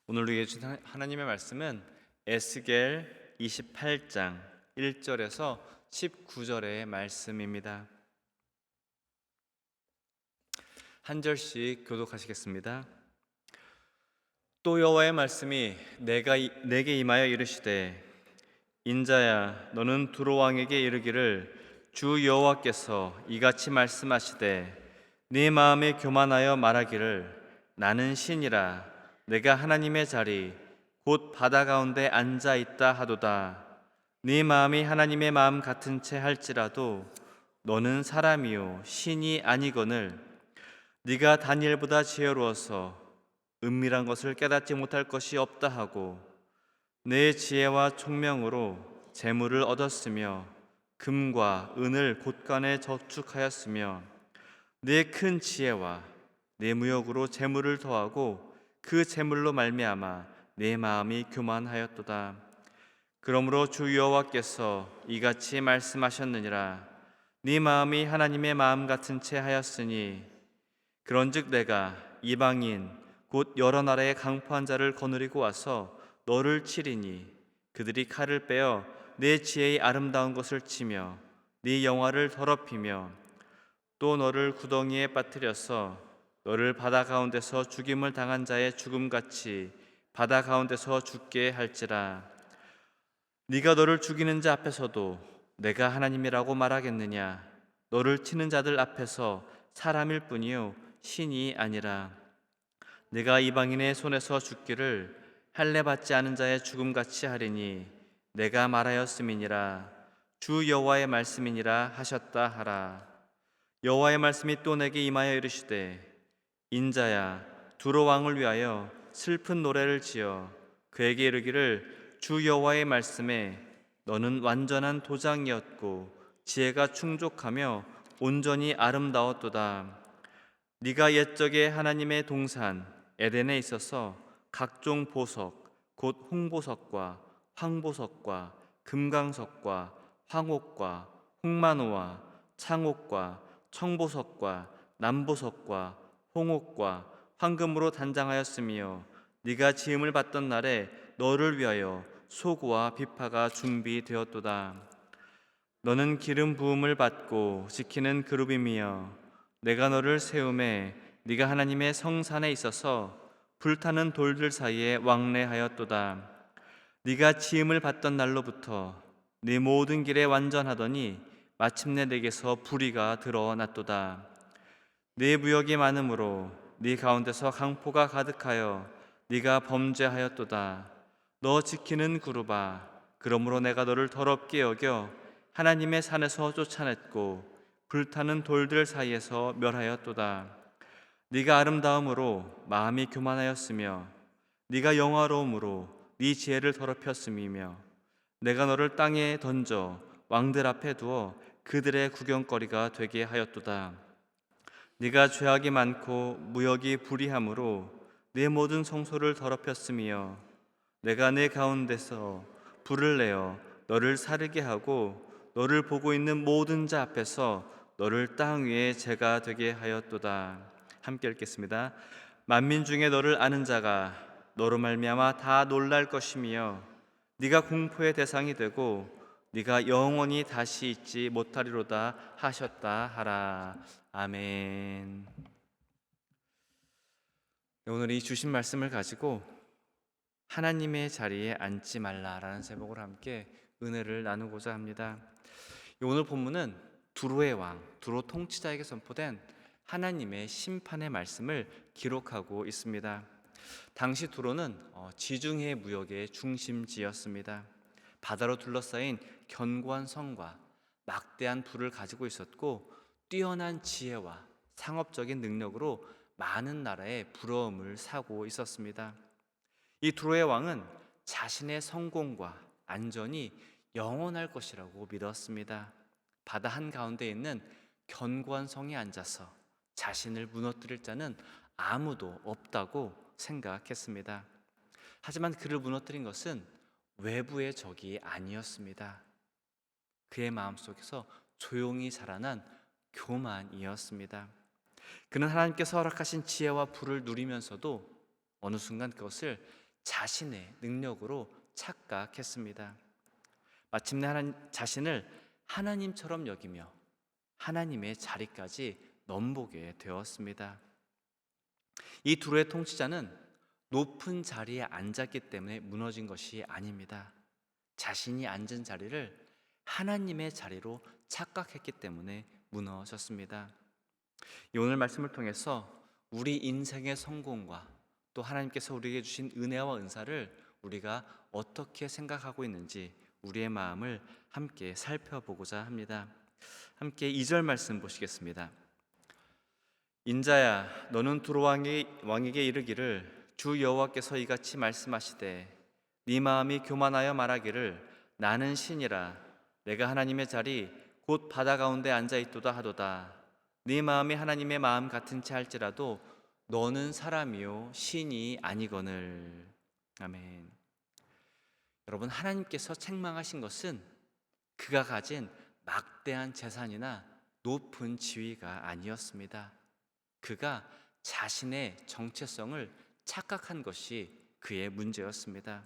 오늘 우리에게 주신 하나님의 말씀은 에스겔 28장 1절에서 19절의 말씀입니다. 한 절씩 교독하시겠습니다. 또 여호와의 말씀이 내게 임하여 이르시되, 인자야, 너는 두로 왕에게 이르기를, 주 여호와께서 이같이 말씀하시되, 네 마음에 교만하여 말하기를, 나는 신이라, 내가 하나님의 자리 곧 바다 가운데 앉아 있다 하도다. 네 마음이 하나님의 마음 같은 채 할지라도 너는 사람이요 신이 아니거늘, 네가 다니엘보다 지혜로워서 은밀한 것을 깨닫지 못할 것이 없다 하고, 내 지혜와 총명으로 재물을 얻었으며 금과 은을 곳간에 저축하였으며, 내 큰 지혜와 내 무역으로 재물을 더하고 그 재물로 말미암아 내 마음이 교만하였도다. 그러므로 주 여호와께서 이같이 말씀하셨느니라. 네 마음이 하나님의 마음 같은 채 하였으니, 그런즉 내가 이방인 곧 여러 나라의 강포한 자를 거느리고 와서 너를 치리니, 그들이 칼을 빼어 내 지혜의 아름다운 것을 치며 네 영화를 더럽히며, 또 너를 구덩이에 빠뜨려서 너를 바다 가운데서 죽임을 당한 자의 죽음같이 바다 가운데서 죽게 할지라. 네가 너를 죽이는 자 앞에서도 내가 하나님이라고 말하겠느냐? 너를 치는 자들 앞에서 사람일 뿐이요 신이 아니라. 내가 이방인의 손에서 죽기를 할례 받지 않은 자의 죽음같이 하리니, 내가 말하였음이니라. 주 여호와의 말씀이니라 하셨다 하라. 여호와의 말씀이 또 내게 임하여 이르시되, 인자야, 두로 왕을 위하여 슬픈 노래를 지어 그에게 이르기를, 주 여호와의 말씀에 너는 완전한 도장이었고 지혜가 충족하며 온전히 아름다웠도다. 네가 옛적에 하나님의 동산 에덴에 있어서 각종 보석 곧 홍보석과 황보석과 금강석과 황옥과 홍만호와 창옥과 청보석과 남보석과 홍옥과 황금으로 단장하였으며, 네가 지음을 받던 날에 너를 위하여 소구와 비파가 준비되었도다. 너는 기름 부음을 받고 지키는 그룹임이여, 내가 너를 세움에 네가 하나님의 성산에 있어서 불타는 돌들 사이에 왕래하였도다. 네가 지음을 받던 날로부터 네 모든 길에 완전하더니 마침내 내게서 불의가 드러났도다. 네 무역이 많으므로 네 가운데서 강포가 가득하여 네가 범죄하였도다. 너 지키는 그룹아, 그러므로 내가 너를 더럽게 여겨 하나님의 산에서 쫓아냈고 불타는 돌들 사이에서 멸하였도다. 네가 아름다움으로 마음이 교만하였으며 네가 영화로움으로 네 지혜를 더럽혔음이며, 내가 너를 땅에 던져 왕들 앞에 두어 그들의 구경거리가 되게 하였도다. 네가 죄악이 많고 무역이 불의함으로 내 모든 성소를 더럽혔으며, 내가 내 가운데서 불을 내어 너를 사르게 하고 너를 보고 있는 모든 자 앞에서 너를 땅 위에 재가 되게 하였도다. 함께 읽겠습니다. 만민 중에 너를 아는 자가 너로 말미암아 다 놀랄 것이며, 네가 공포의 대상이 되고 네가 영원히 다시 있지 못하리로다 하셨다 하라. 아멘. 오늘 이 주신 말씀을 가지고 하나님의 자리에 앉지 말라라는 제목으로 함께 은혜를 나누고자 합니다. 오늘 본문은 두로의 왕, 두로 통치자에게 선포된 하나님의 심판의 말씀을 기록하고 있습니다. 당시 두로는 지중해 무역의 중심지였습니다. 바다로 둘러싸인 견고한 성과 막대한 부를 가지고 있었고, 뛰어난 지혜와 상업적인 능력으로 많은 나라의 부러움을 사고 있었습니다. 이 두로의 왕은 자신의 성공과 안전이 영원할 것이라고 믿었습니다. 바다 한가운데 있는 견고한 성에 앉아서 자신을 무너뜨릴 자는 아무도 없다고 생각했습니다. 하지만 그를 무너뜨린 것은 외부의 적이 아니었습니다. 그의 마음속에서 조용히 자라난 교만이었습니다. 그는 하나님께서 허락하신 지혜와 부를 누리면서도 어느 순간 그것을 자신의 능력으로 착각했습니다. 마침내 자신을 하나님처럼 여기며 하나님의 자리까지 넘보게 되었습니다. 이 두로의 통치자는 높은 자리에 앉았기 때문에 무너진 것이 아닙니다. 자신이 앉은 자리를 하나님의 자리로 착각했기 때문에 무너졌습니다. 이 오늘 말씀을 통해서 우리 인생의 성공과 또 하나님께서 우리에게 주신 은혜와 은사를 우리가 어떻게 생각하고 있는지 우리의 마음을 함께 살펴보고자 합니다. 함께 2절 말씀 보시겠습니다. 인자야, 너는 두로 왕에게 이르기를 주 여호와께서 이같이 말씀하시되 네 마음이 교만하여 말하기를 나는 신이라 내가 하나님의 자리 곧 바다 가운데 앉아 있도다 하도다. 네 마음이 하나님의 마음 같은 채 할지라도 너는 사람이요 신이 아니거늘. 아멘. 여러분, 하나님께서 책망하신 것은 그가 가진 막대한 재산이나 높은 지위가 아니었습니다. 그가 자신의 정체성을 착각한 것이 그의 문제였습니다.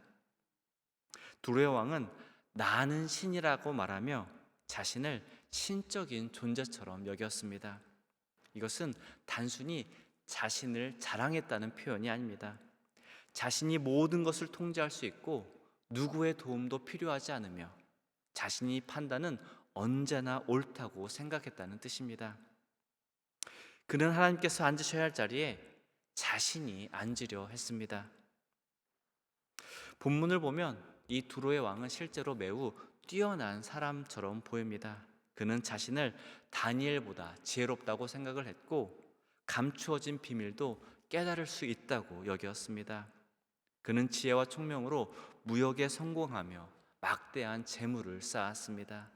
두로의 왕은 나는 신이라고 말하며 자신을 신적인 존재처럼 여겼습니다. 이것은 단순히 자신을 자랑했다는 표현이 아닙니다. 자신이 모든 것을 통제할 수 있고 누구의 도움도 필요하지 않으며 자신이 판단은 언제나 옳다고 생각했다는 뜻입니다. 그는 하나님께서 앉으셔야 할 자리에 자신이 앉으려 했습니다. 본문을 보면 이 두로의 왕은 실제로 매우 뛰어난 사람처럼 보입니다. 그는 자신을 다니엘보다 지혜롭다고 생각을 했고 감추어진 비밀도 깨달을 수 있다고 여겼습니다. 그는 지혜와 총명으로 무역에 성공하며 막대한 재물을 쌓았습니다.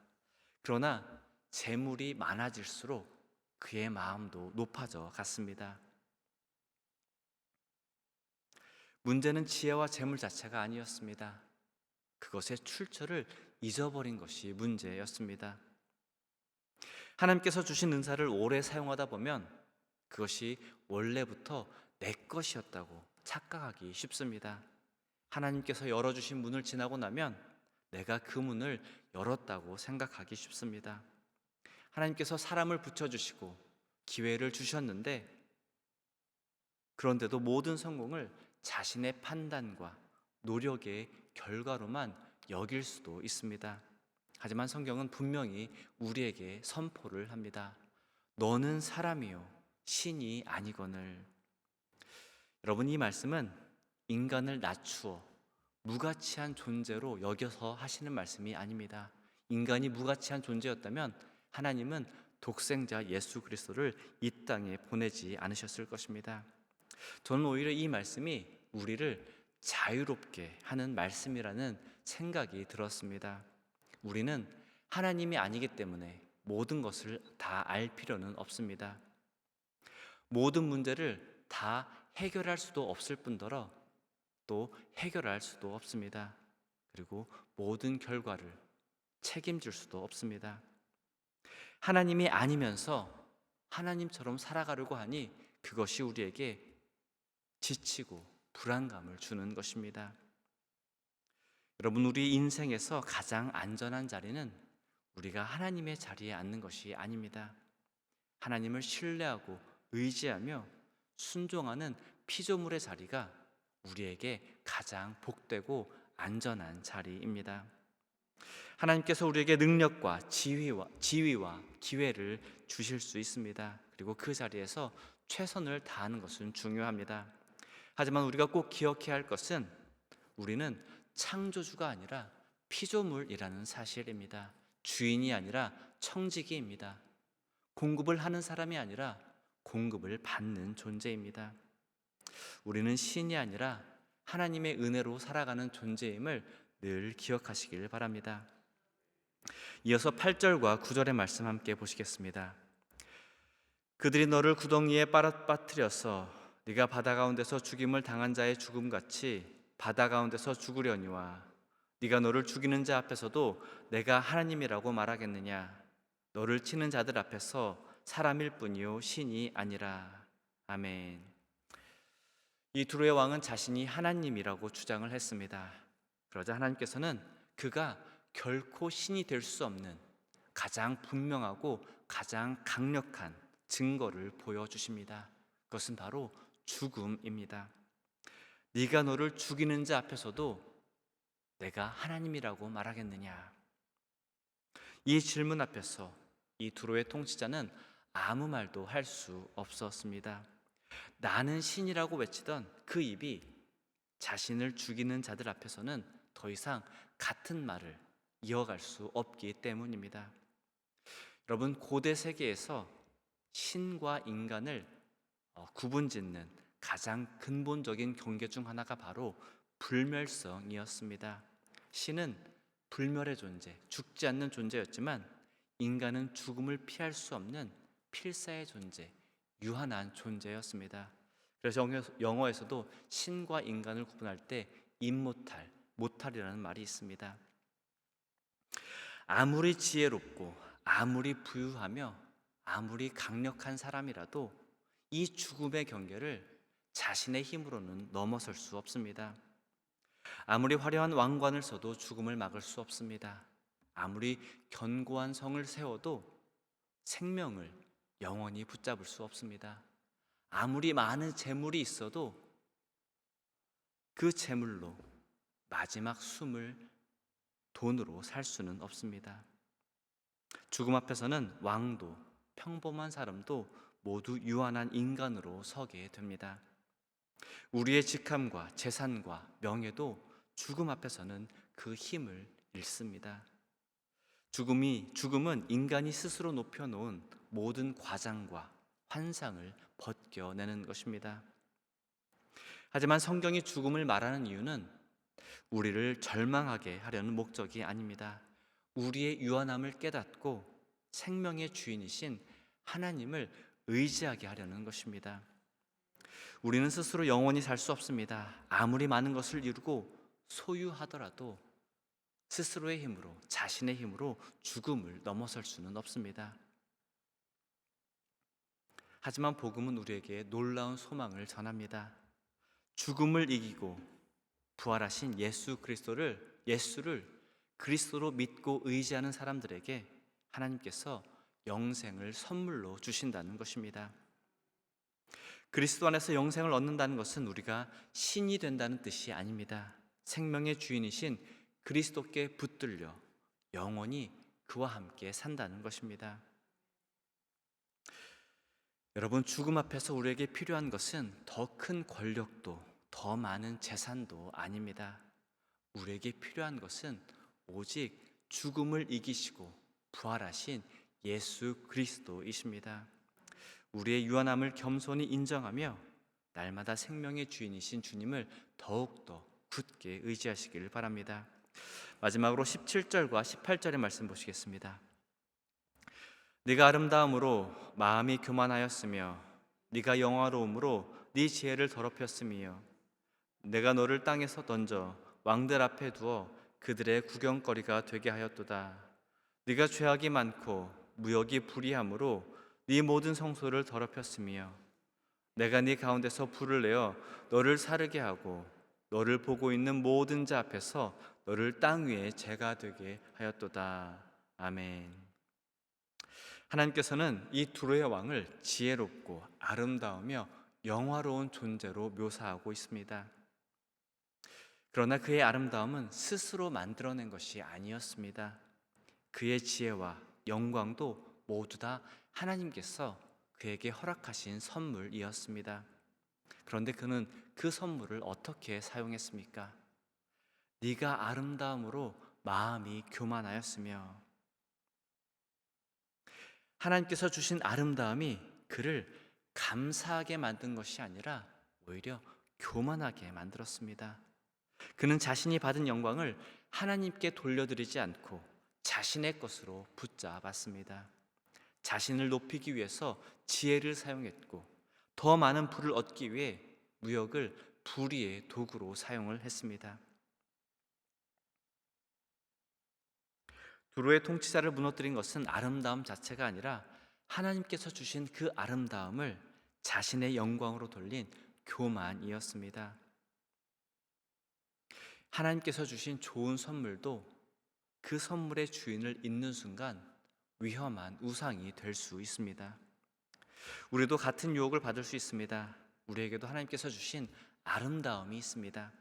그러나 재물이 많아질수록 그의 마음도 높아져 갔습니다. 문제는 지혜와 재물 자체가 아니었습니다. 그것의 출처를 잊어버린 것이 문제였습니다. 하나님께서 주신 은사를 오래 사용하다 보면 그것이 원래부터 내 것이었다고 착각하기 쉽습니다. 하나님께서 열어주신 문을 지나고 나면 내가 그 문을 열었다고 생각하기 쉽습니다. 하나님께서 사람을 붙여주시고 기회를 주셨는데 그런데도 모든 성공을 자신의 판단과 노력의 결과로만 여길 수도 있습니다. 하지만 성경은 분명히 우리에게 선포를 합니다. 너는 사람이요 신이 아니거늘. 여러분, 이 말씀은 인간을 낮추어 무가치한 존재로 여겨서 하시는 말씀이 아닙니다. 인간이 무가치한 존재였다면 하나님은 독생자 예수 그리스도를 이 땅에 보내지 않으셨을 것입니다. 저는 오히려 이 말씀이 우리를 자유롭게 하는 말씀이라는 생각이 들었습니다. 우리는 하나님이 아니기 때문에 모든 것을 다 알 필요는 없습니다. 모든 문제를 다 해결할 수도 없을 뿐더러 또 해결할 수도 없습니다. 그리고 모든 결과를 책임질 수도 없습니다. 하나님이 아니면서 하나님처럼 살아가려고 하니 그것이 우리에게 지치고 불안감을 주는 것입니다. 여러분, 우리 인생에서 가장 안전한 자리는 우리가 하나님의 자리에 앉는 것이 아닙니다. 하나님을 신뢰하고 의지하며 순종하는 피조물의 자리가 우리에게 가장 복되고 안전한 자리입니다. 하나님께서 우리에게 능력과 지위와 기회를 주실 수 있습니다. 그리고 그 자리에서 최선을 다하는 것은 중요합니다. 하지만 우리가 꼭 기억해야 할 것은 우리는 창조주가 아니라 피조물이라는 사실입니다. 주인이 아니라 청지기입니다. 공급을 하는 사람이 아니라 공급을 받는 존재입니다. 우리는 신이 아니라 하나님의 은혜로 살아가는 존재임을 늘 기억하시길 바랍니다. 이어서 8절과 9절의 말씀 함께 보시겠습니다. 그들이 너를 구덩이에 빠뜨려서 네가 바다 가운데서 죽임을 당한 자의 죽음같이 바다 가운데서 죽으려니와 네가 너를 죽이는 자 앞에서도 내가 하나님이라고 말하겠느냐. 너를 치는 자들 앞에서 사람일 뿐이요 신이 아니라. 아멘. 이 두로의 왕은 자신이 하나님이라고 주장을 했습니다. 그러자 하나님께서는 그가 결코 신이 될 수 없는 가장 분명하고 가장 강력한 증거를 보여주십니다. 그것은 바로 죽음입니다. 네가 너를 죽이는 자 앞에서도 내가 하나님이라고 말하겠느냐? 이 질문 앞에서 이 두로의 통치자는 아무 말도 할 수 없었습니다. 나는 신이라고 외치던 그 입이 자신을 죽이는 자들 앞에서는 더 이상 같은 말을 이어갈 수 없기 때문입니다. 여러분, 고대 세계에서 신과 인간을 구분짓는 가장 근본적인 경계 중 하나가 바로 불멸성이었습니다. 신은 불멸의 존재, 죽지 않는 존재였지만 인간은 죽음을 피할 수 없는 필사의 존재, 유한한 존재였습니다. 그래서 영어에서도 신과 인간을 구분할 때 임모탈, 모탈이라는 말이 있습니다. 아무리 지혜롭고 아무리 부유하며 아무리 강력한 사람이라도 이 죽음의 경계를 자신의 힘으로는 넘어설 수 없습니다. 아무리 화려한 왕관을 써도 죽음을 막을 수 없습니다. 아무리 견고한 성을 세워도 생명을 영원히 붙잡을 수 없습니다. 아무리 많은 재물이 있어도 그 재물로 마지막 숨을 돈으로 살 수는 없습니다. 죽음 앞에서는 왕도 평범한 사람도 모두 유한한 인간으로 서게 됩니다. 우리의 직함과 재산과 명예도 죽음 앞에서는 그 힘을 잃습니다. 죽음은 인간이 스스로 높여놓은 모든 과장과 환상을 벗겨내는 것입니다. 하지만 성경이 죽음을 말하는 이유는 우리를 절망하게 하려는 목적이 아닙니다. 우리의 유한함을 깨닫고 생명의 주인이신 하나님을 의지하게 하려는 것입니다. 우리는 스스로 영원히 살 수 없습니다. 아무리 많은 것을 이루고 소유하더라도 스스로의 힘으로, 자신의 힘으로 죽음을 넘어설 수는 없습니다. 하지만 복음은 우리에게 놀라운 소망을 전합니다. 죽음을 이기고 부활하신 예수를 그리스도로 믿고 의지하는 사람들에게 하나님께서 영생을 선물로 주신다는 것입니다. 그리스도 안에서 영생을 얻는다는 것은 우리가 신이 된다는 뜻이 아닙니다. 생명의 주인이신 그리스도께 붙들려 영원히 그와 함께 산다는 것입니다. 여러분, 죽음 앞에서 우리에게 필요한 것은 더 큰 권력도 더 많은 재산도 아닙니다. 우리에게 필요한 것은 오직 죽음을 이기시고 부활하신 예수 그리스도이십니다. 우리의 유한함을 겸손히 인정하며 날마다 생명의 주인이신 주님을 더욱더 굳게 의지하시기를 바랍니다. 마지막으로 17절과 18절의 말씀 보시겠습니다. 네가 아름다움으로 마음이 교만하였으며 네가 영화로움으로 네 지혜를 더럽혔으며 내가 너를 땅에서 던져 왕들 앞에 두어 그들의 구경거리가 되게 하였도다. 네가 죄악이 많고 무역이 불의함으로 네 모든 성소를 더럽혔으며 내가 네 가운데서 불을 내어 너를 사르게 하고 너를 보고 있는 모든 자 앞에서 너를 땅 위에 재가 되게 하였도다. 아멘. 하나님께서는 이 두로의 왕을 지혜롭고 아름다우며 영화로운 존재로 묘사하고 있습니다. 그러나 그의 아름다움은 스스로 만들어낸 것이 아니었습니다. 그의 지혜와 영광도 모두 다 하나님께서 그에게 허락하신 선물이었습니다. 그런데 그는 그 선물을 어떻게 사용했습니까? 네가 아름다움으로 마음이 교만하였으며, 하나님께서 주신 아름다움이 그를 감사하게 만든 것이 아니라 오히려 교만하게 만들었습니다. 그는 자신이 받은 영광을 하나님께 돌려드리지 않고 자신의 것으로 붙잡았습니다. 자신을 높이기 위해서 지혜를 사용했고 더 많은 부를 얻기 위해 무역을 불의의 도구로 사용을 했습니다. 두로의 통치자를 무너뜨린 것은 아름다움 자체가 아니라 하나님께서 주신 그 아름다움을 자신의 영광으로 돌린 교만이었습니다. 하나님께서 주신 좋은 선물도 그 선물의 주인을 잊는 순간 위험한 우상이 될 수 있습니다. 우리도 같은 유혹을 받을 수 있습니다. 우리에게도 하나님께서 주신 아름다움이 있습니다.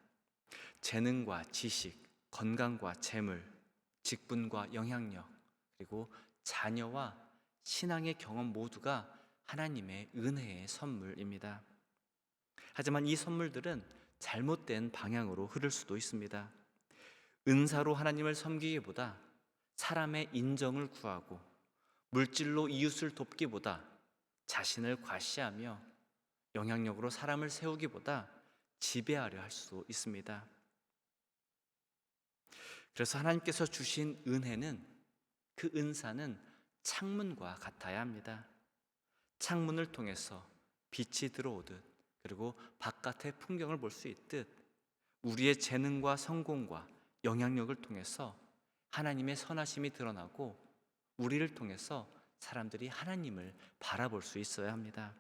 재능과 지식, 건강과 재물, 직분과 영향력, 그리고 자녀와 신앙의 경험 모두가 하나님의 은혜의 선물입니다. 하지만 이 선물들은 잘못된 방향으로 흐를 수도 있습니다. 은사로 하나님을 섬기기보다 사람의 인정을 구하고 물질로 이웃을 돕기보다 자신을 과시하며 영향력으로 사람을 세우기보다 지배하려 할 수 있습니다. 그래서 하나님께서 주신 은혜는, 그 은사는 창문과 같아야 합니다. 창문을 통해서 빛이 들어오듯, 그리고 바깥의 풍경을 볼 수 있듯 우리의 재능과 성공과 영향력을 통해서 하나님의 선하심이 드러나고 우리를 통해서 사람들이 하나님을 바라볼 수 있어야 합니다.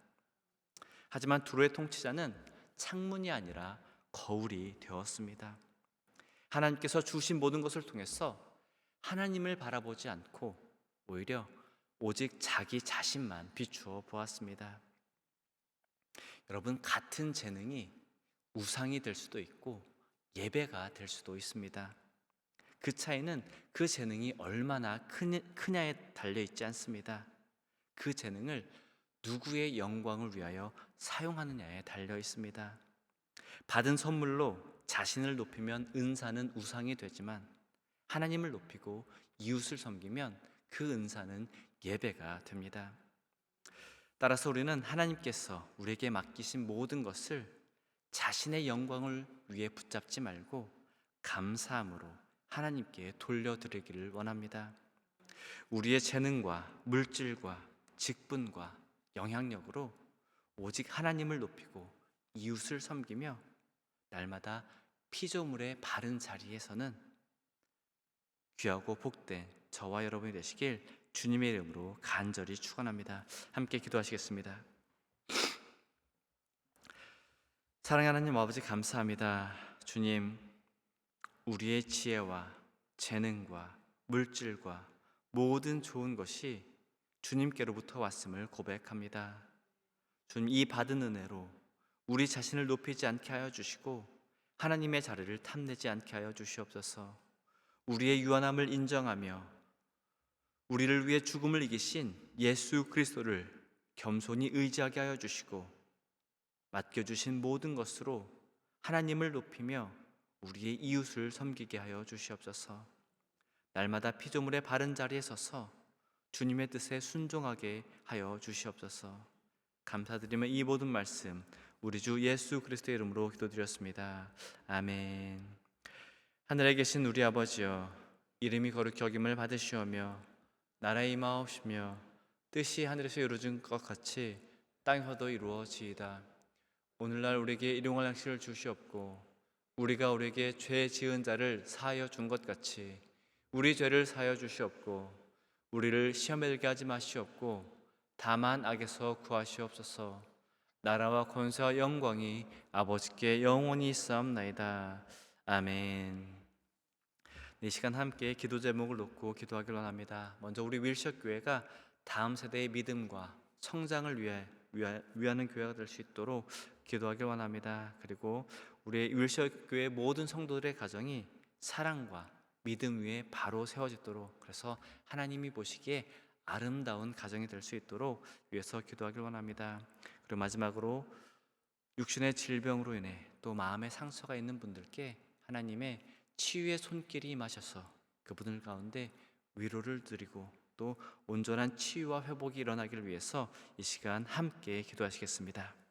하지만 두로의 통치자는 창문이 아니라 거울이 되었습니다. 하나님께서 주신 모든 것을 통해서 하나님을 바라보지 않고 오히려 오직 자기 자신만 비추어 보았습니다. 여러분, 같은 재능이 우상이 될 수도 있고 예배가 될 수도 있습니다. 그 차이는 그 재능이 얼마나 크냐에 달려있지 않습니다. 그 재능을 누구의 영광을 위하여 사용하느냐에 달려 있습니다. 받은 선물로 자신을 높이면 은사는 우상이 되지만 하나님을 높이고 이웃을 섬기면 그 은사는 예배가 됩니다. 따라서 우리는 하나님께서 우리에게 맡기신 모든 것을 자신의 영광을 위해 붙잡지 말고 감사함으로 하나님께 돌려드리기를 원합니다. 우리의 재능과 물질과 직분과 영향력으로 오직 하나님을 높이고 이웃을 섬기며 날마다 피조물의 바른 자리에 서는 귀하고 복된 저와 여러분이 되시길 주님의 이름으로 간절히 축원합니다. 함께 기도하시겠습니다. 사랑하는 하나님 아버지, 감사합니다. 주님, 우리의 지혜와 재능과 물질과 모든 좋은 것이 주님께로부터 왔음을 고백합니다. 주님, 이 받은 은혜로 우리 자신을 높이지 않게 하여 주시고 하나님의 자리를 탐내지 않게 하여 주시옵소서. 우리의 유한함을 인정하며 우리를 위해 죽음을 이기신 예수 그리스도를 겸손히 의지하게 하여 주시고 맡겨주신 모든 것으로 하나님을 높이며 우리의 이웃을 섬기게 하여 주시옵소서. 날마다 피조물의 바른 자리에 서서 주님의 뜻에 순종하게 하여 주시옵소서. 감사드리며 이 모든 말씀 우리 주 예수 그리스도의 이름으로 기도드렸습니다. 아멘. 하늘에 계신 우리 아버지여, 이름이 거룩히 여김을 받으시오며 나라의 임하옵시며 뜻이 하늘에서 이루어진 것 같이 땅에서도 이루어지이다. 오늘날 우리에게 일용할 양식을 주시옵고 우리가 우리에게 죄 지은 자를 사하여 준 것 같이 우리 죄를 사하여 주시옵고 우리를 시험에 들게 하지 마시옵고 다만 악에서 구하시옵소서. 나라와 권세와 영광이 아버지께 영원히 있사옵나이다. 아멘. 이 시간 함께 기도 제목을 놓고 기도하기를 원합니다. 먼저 우리 윌셔 교회가 다음 세대의 믿음과 성장을 위하는 교회가 될 수 있도록 기도하기를 원합니다. 그리고 우리 윌셔 교회 모든 성도들의 가정이 사랑과 믿음 위에 바로 세워지도록, 그래서 하나님이 보시기에 아름다운 가정이 될 수 있도록 위해서 기도하기를 원합니다. 그리고 마지막으로 육신의 질병으로 인해 또 마음의 상처가 있는 분들께 하나님의 치유의 손길이 임하셔서 그분들 가운데 위로를 드리고 또 온전한 치유와 회복이 일어나기를 위해서 이 시간 함께 기도하시겠습니다.